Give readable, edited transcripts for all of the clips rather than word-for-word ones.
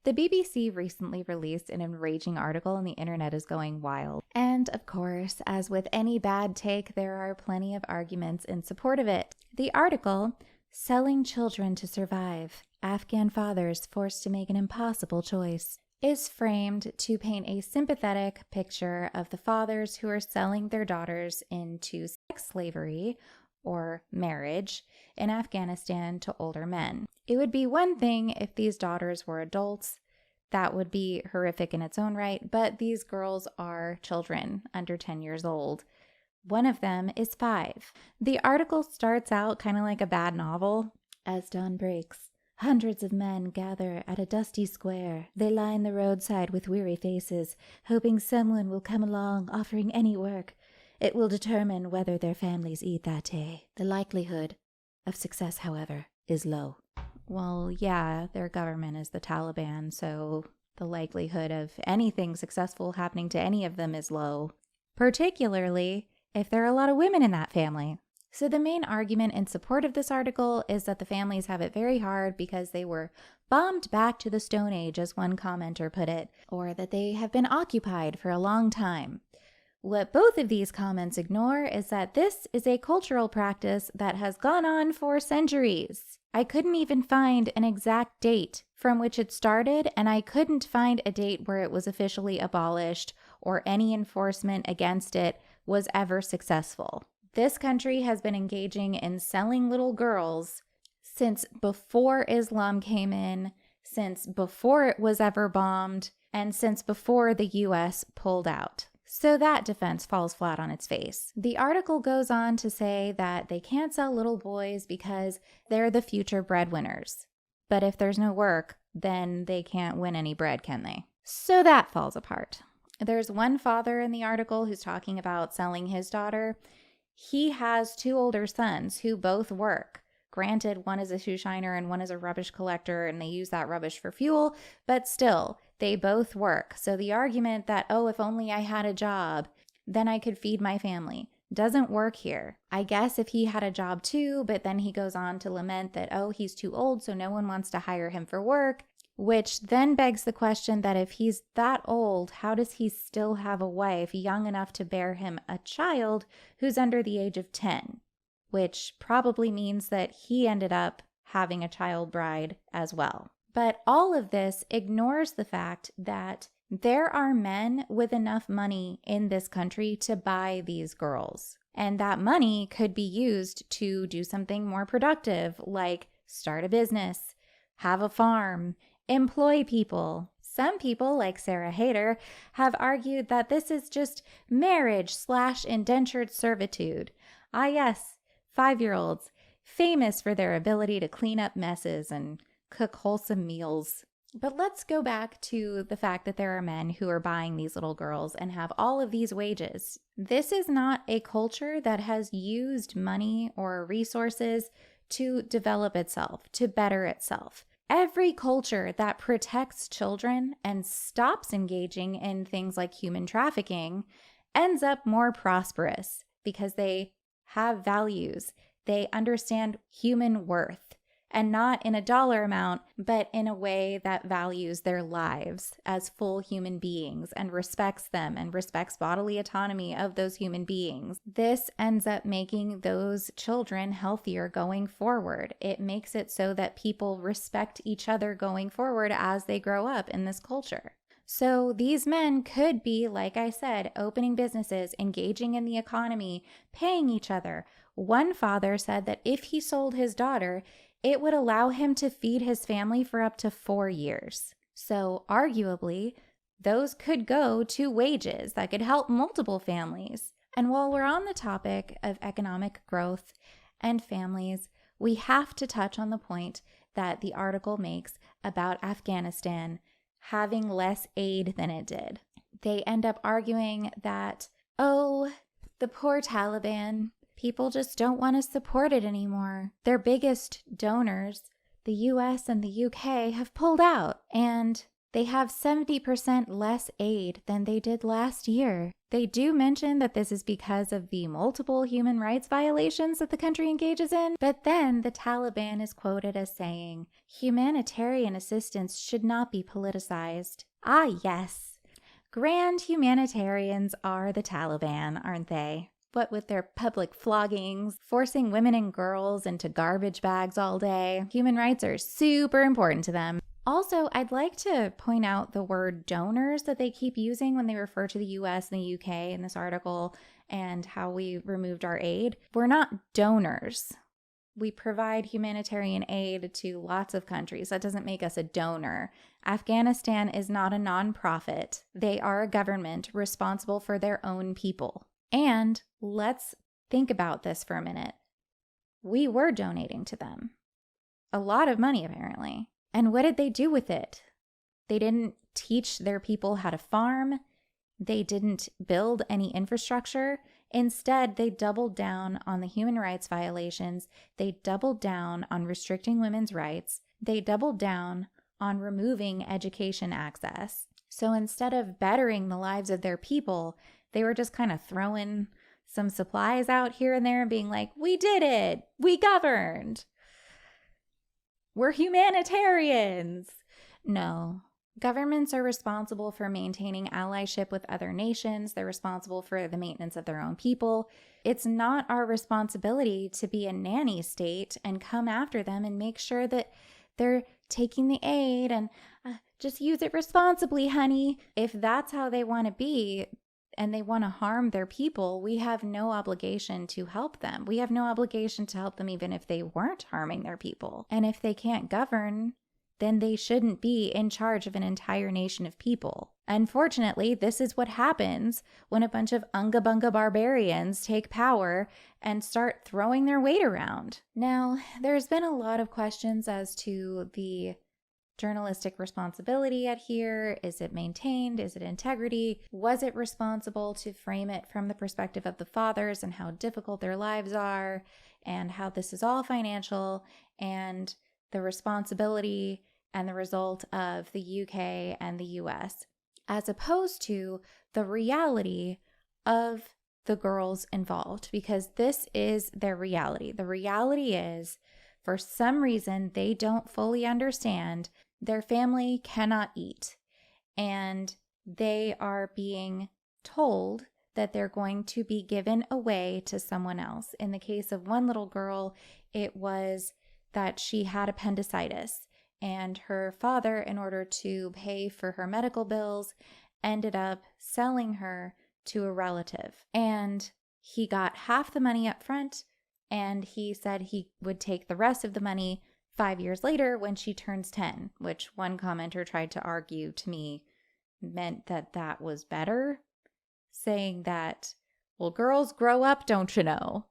The BBC recently released an enraging article and the internet is going wild. And of course, as with any bad take, there are plenty of arguments in support of it. The article, Selling Children to Survive, Afghan Fathers Forced to Make an Impossible Choice, is framed to paint a sympathetic picture of the fathers who are selling their daughters into sex slavery or marriage in Afghanistan to older men. It would be one thing if these daughters were adults. That would be horrific in its own right, but these girls are children under 10 years old. One of them is 5. The article starts out kind of like a bad novel. As dawn breaks, hundreds of men gather at a dusty square. They line the roadside with weary faces, hoping someone will come along offering any work. It will determine whether their families eat that day. The likelihood of success, however, is low. Well, yeah, their government is the Taliban, so the likelihood of anything successful happening to any of them is low, particularly if there are a lot of women in that family. So the main argument in support of this article is that the families have it very hard because they were bombed back to the Stone Age, as one commenter put it, or that they have been occupied for a long time. What both of these comments ignore is that this is a cultural practice that has gone on for centuries. I couldn't even find an exact date from which it started, and I couldn't find a date where it was officially abolished or any enforcement against it was ever successful. This country has been engaging in selling little girls since before Islam came in, since before it was ever bombed, and since before the US pulled out. So that defense falls flat on its face. The article goes on to say that they can't sell little boys because they're the future breadwinners. But if there's no work, then they can't win any bread, can they? So that falls apart. There's one father in the article who's talking about selling his daughter. He has 2 older sons who both work. Granted, one is a shoe shiner and one is a rubbish collector, and they use that rubbish for fuel, but still, they both work. So the argument that, oh, if only I had a job, then I could feed my family, doesn't work here. I guess if he had a job too, but then he goes on to lament that, oh, he's too old, so no one wants to hire him for work, which then begs the question that if he's that old, how does he still have a wife young enough to bear him a child who's under the age of 10? Which probably means that he ended up having a child bride as well. But all of this ignores the fact that there are men with enough money in this country to buy these girls. And that money could be used to do something more productive, like start a business, have a farm, employ people. Some people, like Sarah Hayter, have argued that this is just marriage/indentured servitude. Ah, yes, 5-year-olds, famous for their ability to clean up messes and cook wholesome meals. But let's go back to the fact that there are men who are buying these little girls and have all of these wages. This is not a culture that has used money or resources to develop itself, to better itself. Every culture that protects children and stops engaging in things like human trafficking ends up more prosperous because they have values. They understand human worth, and not in a dollar amount, but in a way that values their lives as full human beings and respects them and respects bodily autonomy of those human beings. This ends up making those children healthier going forward. It makes it so that people respect each other going forward as they grow up in this culture. So these men could be, like I said, opening businesses, engaging in the economy, paying each other. One father said that if he sold his daughter, it would allow him to feed his family for up to 4 years. So arguably, those could go to wages that could help multiple families. And while we're on the topic of economic growth and families, we have to touch on the point that the article makes about Afghanistan having less aid than it did. They end up arguing that, oh, the poor Taliban, people just don't want to support it anymore. Their biggest donors, the US and the UK, have pulled out. And They have 70% less aid than they did last year. They do mention that this is because of the multiple human rights violations that the country engages in, but then the Taliban is quoted as saying, humanitarian assistance should not be politicized. Ah, yes. Grand humanitarians are the Taliban, aren't they? What with their public floggings, forcing women and girls into garbage bags all day. Human rights are super important to them. Also, I'd like to point out the word donors that they keep using when they refer to the US and the UK in this article and how we removed our aid. We're not donors. We provide humanitarian aid to lots of countries. That doesn't make us a donor. Afghanistan is not a nonprofit. They are a government responsible for their own people. And let's think about this for a minute. We were donating to them. A lot of money, apparently. And what did they do with it? They didn't teach their people how to farm. They didn't build any infrastructure. Instead, they doubled down on the human rights violations. They doubled down on restricting women's rights. They doubled down on removing education access. So instead of bettering the lives of their people, they were just kind of throwing some supplies out here and there and being like, we did it. We governed. We're humanitarians. No. Governments are responsible for maintaining allyship with other nations. They're responsible for the maintenance of their own people. It's not our responsibility to be a nanny state and come after them and make sure that they're taking the aid and just use it responsibly, honey. If that's how they want to be, and they want to harm their people, we have no obligation to help them. We have no obligation to help them even if they weren't harming their people. And if they can't govern, then they shouldn't be in charge of an entire nation of people. Unfortunately, this is what happens when a bunch of unga-bunga barbarians take power and start throwing their weight around. Now, there's been a lot of questions as to the journalistic responsibility at here. Is it maintained? Is it integrity? Was it responsible to frame it from the perspective of the fathers and how difficult their lives are and how this is all financial and the responsibility and the result of the UK and the US, as opposed to the reality of the girls involved? Because this is their reality. The reality is, for some reason, they don't fully understand their family cannot eat, and they are being told that they're going to be given away to someone else. In the case of one little girl, it was that she had appendicitis, and her father, in order to pay for her medical bills, ended up selling her to a relative. And he got half the money up front, and he said he would take the rest of the money 5 years later when she turns 10, which one commenter tried to argue to me meant that that was better, saying that, well, girls grow up, don't you know?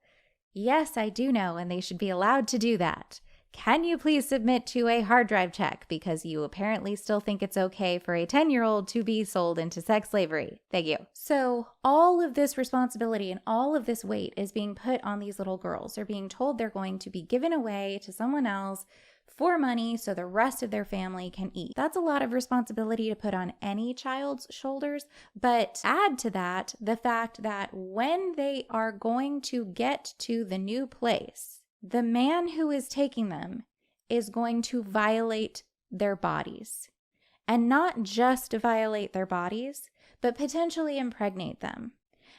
Yes, I do know, and they should be allowed to do that. Can you please submit to a hard drive check because you apparently still think it's okay for a 10-year-old to be sold into sex slavery? Thank you. So all of this responsibility and all of this weight is being put on these little girls. They're being told they're going to be given away to someone else for money so the rest of their family can eat. That's a lot of responsibility to put on any child's shoulders, but add to that the fact that when they are going to get to the new place, the man who is taking them is going to violate their bodies. And not just violate their bodies, but potentially impregnate them.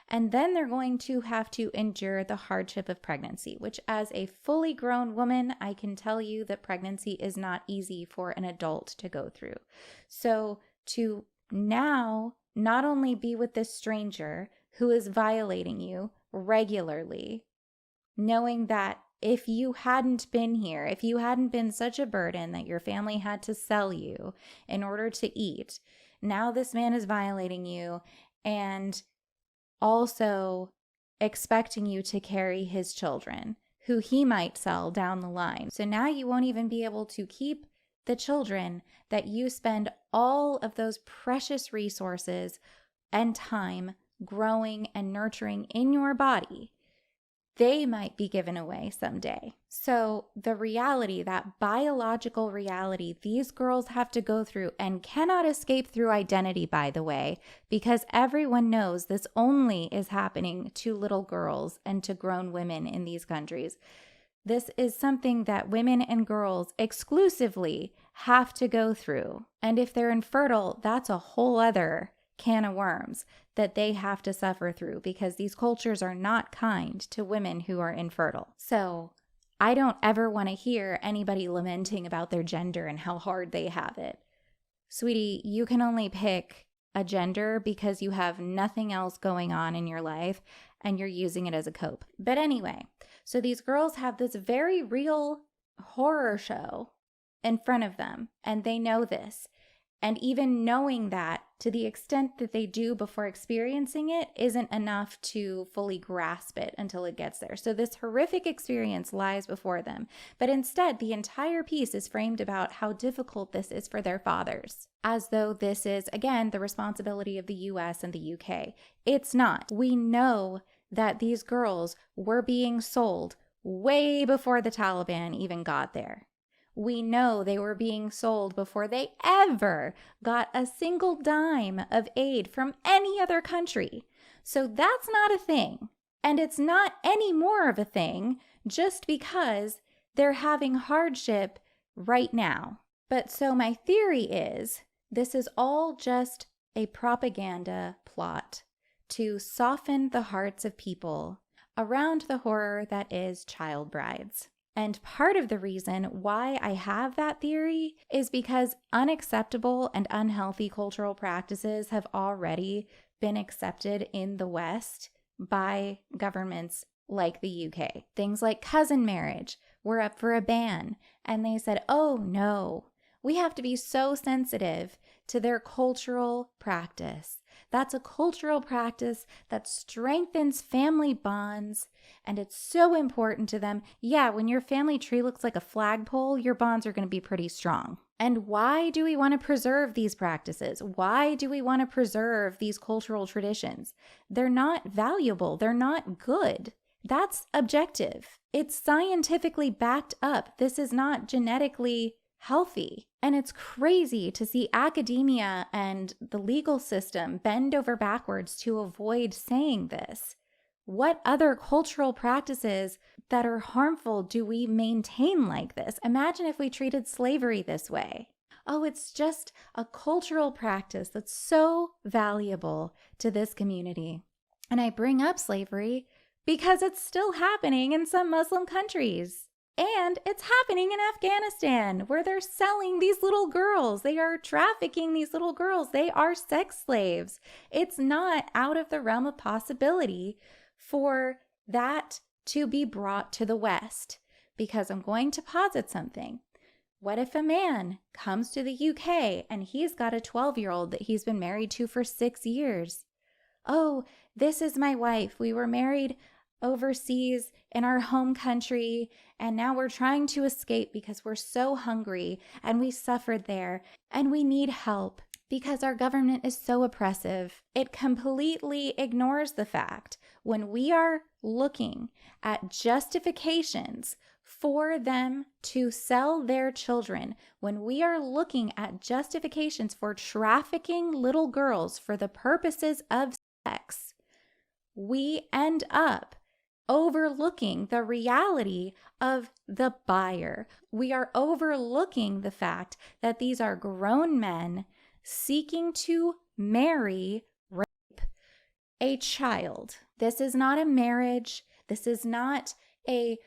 And then they're going to have to endure the hardship of pregnancy, which as a fully grown woman, I can tell you that pregnancy is not easy for an adult to go through. So to now not only be with this stranger who is violating you regularly, knowing that if you hadn't been here, if you hadn't been such a burden that your family had to sell you in order to eat, now this man is violating you and also expecting you to carry his children, who he might sell down the line. So now you won't even be able to keep the children that you spend all of those precious resources and time growing and nurturing in your body. they might be given away someday. So the reality, that biological reality these girls have to go through and cannot escape through identity, by the way, because everyone knows this only is happening to little girls and to grown women in these countries. This is something that women and girls exclusively have to go through. And if they're infertile, that's a whole other can of worms that they have to suffer through, because these cultures are not kind to women who are infertile. So I don't ever want to hear anybody lamenting about their gender and how hard they have it. Sweetie, you can only pick a gender because you have nothing else going on in your life and you're using it as a cope. But anyway, so these girls have this very real horror show in front of them, and they know this. And even knowing that, to the extent that they do before experiencing it, isn't enough to fully grasp it until it gets there. So this horrific experience lies before them. But instead, the entire piece is framed about how difficult this is for their fathers, as though this is, again, the responsibility of the US and the UK. It's not. We know that these girls were being sold way before the Taliban even got there. We know they were being sold before they ever got a single dime of aid from any other country. So that's not a thing. And it's not any more of a thing just because they're having hardship right now. But so my theory is this is all just a propaganda plot to soften the hearts of people around the horror that is child brides. And part of the reason why I have that theory is because unacceptable and unhealthy cultural practices have already been accepted in the West by governments like the UK. Things like cousin marriage were up for a ban, and they said, oh no, we have to be so sensitive to their cultural practice. That's a cultural practice that strengthens family bonds, and it's so important to them. Yeah, when your family tree looks like a flagpole, your bonds are going to be pretty strong. And why do we want to preserve these practices? Why do we want to preserve these cultural traditions? They're not valuable. They're not good. That's objective. It's scientifically backed up. This is not genetically healthy. And it's crazy to see academia and the legal system bend over backwards to avoid saying this. What other cultural practices that are harmful do we maintain like this? Imagine if we treated slavery this way. Oh, it's just a cultural practice that's so valuable to this community. And I bring up slavery because it's still happening in some Muslim countries. And it's happening in Afghanistan, where they're selling these little girls. They are trafficking these little girls. They are sex slaves. It's not out of the realm of possibility for that to be brought to the West. Because I'm going to posit something. What if a man comes to the UK and he's got a 12-year-old that he's been married to for 6 years? Oh, this is my wife. We were married overseas in our home country, and now we're trying to escape because we're so hungry and we suffered there and we need help because our government is so oppressive. It completely ignores the fact when we are looking at justifications for them to sell their children, when we are looking at justifications for trafficking little girls for the purposes of sex, we end up overlooking the reality of the buyer. We are overlooking the fact that these are grown men seeking to marry, rape a child. This is not a marriage. This is not a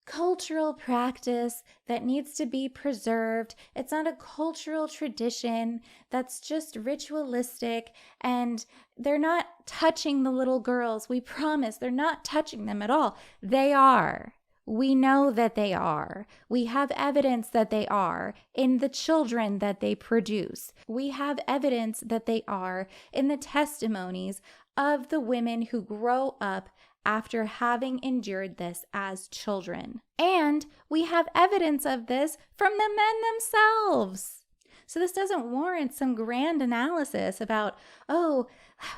cultural practice that needs to be preserved. It's not a cultural tradition that's just ritualistic, and they're not touching the little girls. We promise they're not touching them at all. They are. We know that they are. We have evidence that they are in the children that they produce. We have evidence that they are in the testimonies of the women who grow up after having endured this as children. And we have evidence of this from the men themselves. So this doesn't warrant some grand analysis about, oh,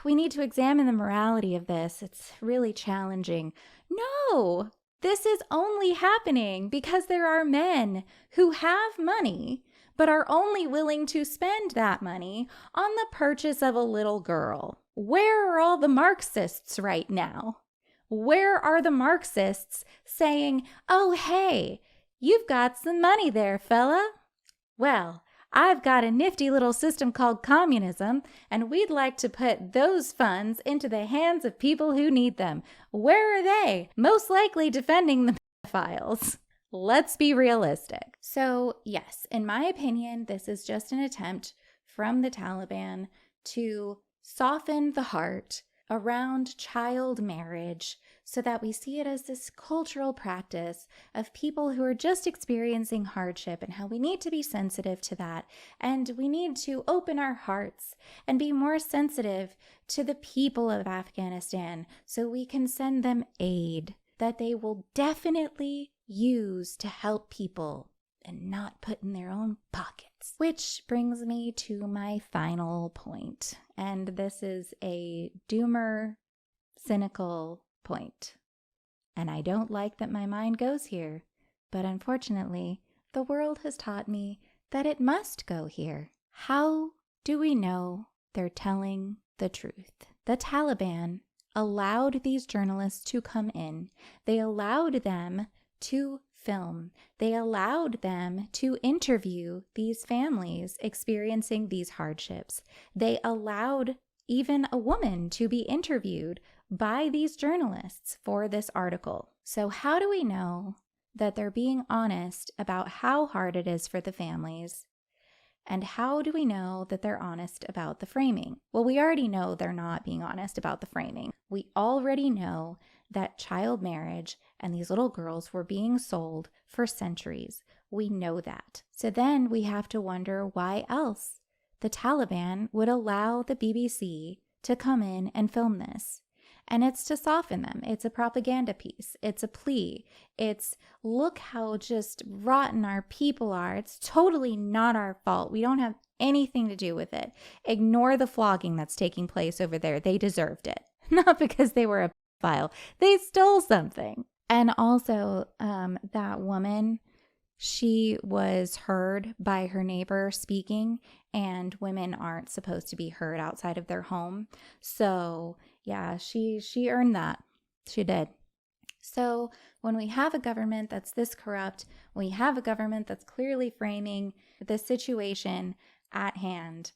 we need to examine the morality of this. It's really challenging. No, this is only happening because there are men who have money but are only willing to spend that money on the purchase of a little girl. Where are all the Marxists right now? Where are the Marxists saying, oh, hey, you've got some money there, fella? Well, I've got a nifty little system called communism, and we'd like to put those funds into the hands of people who need them. Where are they? Most likely defending the pedophiles. Let's be realistic. So, yes, in my opinion, this is just an attempt from the Taliban to soften the heart around child marriage so that we see it as this cultural practice of people who are just experiencing hardship and how we need to be sensitive to that. And we need to open our hearts and be more sensitive to the people of Afghanistan so we can send them aid that they will definitely use to help people and not put in their own pockets. Which brings me to my final point. And this is a doomer, cynical point. And I don't like that my mind goes here, but unfortunately, the world has taught me that it must go here. How do we know they're telling the truth? The Taliban allowed these journalists to come in. They allowed them to film. They allowed them to interview these families experiencing these hardships. They allowed even a woman to be interviewed by these journalists for this article. So how do we know that they're being honest about how hard it is for the families? And how do we know that they're honest about the framing? Well, we already know they're not being honest about the framing. We already know that child marriage and these little girls were being sold for centuries. We know that. So then we have to wonder why else the Taliban would allow the BBC to come in and film this. And it's to soften them. It's a propaganda piece. It's a plea. It's, look how just rotten our people are. It's totally not our fault. We don't have anything to do with it. Ignore the flogging that's taking place over there. They deserved it. Not because they were a pedophile. They stole something. And also, that woman, she was heard by her neighbor speaking, and women aren't supposed to be heard outside of their home. So yeah, she earned that. She did. So when we have a government that's this corrupt, we have a government that's clearly framing the situation at hand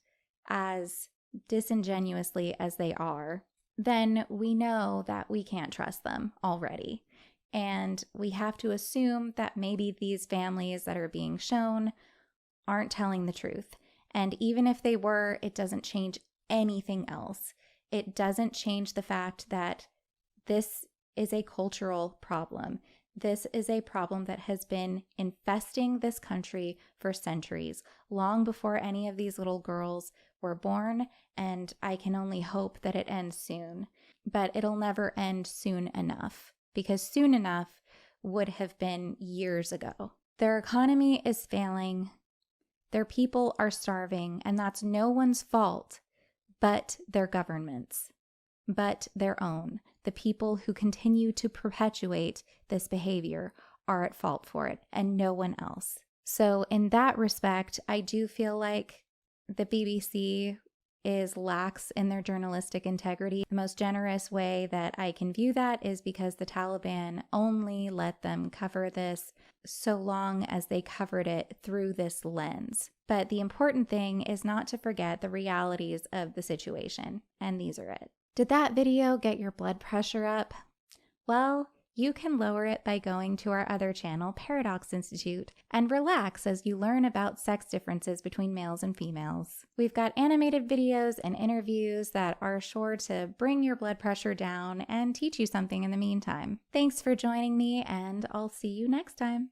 as disingenuously as they are, then we know that we can't trust them already. And we have to assume that maybe these families that are being shown aren't telling the truth. And even if they were, it doesn't change anything else. It doesn't change the fact that this is a cultural problem. This is a problem that has been infesting this country for centuries, long before any of these little girls were born, and I can only hope that it ends soon. But it'll never end soon enough, because soon enough would have been years ago. Their economy is failing. Their people are starving, and that's no one's fault but their governments, but their own. The people who continue to perpetuate this behavior are at fault for it, and no one else. So in that respect, I do feel like the BBC is lax in their journalistic integrity. The most generous way that I can view that is because the Taliban only let them cover this so long as they covered it through this lens. But the important thing is not to forget the realities of the situation, and these are it. Did that video get your blood pressure up? Well, you can lower it by going to our other channel, Paradox Institute, and relax as you learn about sex differences between males and females. We've got animated videos and interviews that are sure to bring your blood pressure down and teach you something in the meantime. Thanks for joining me, and I'll see you next time.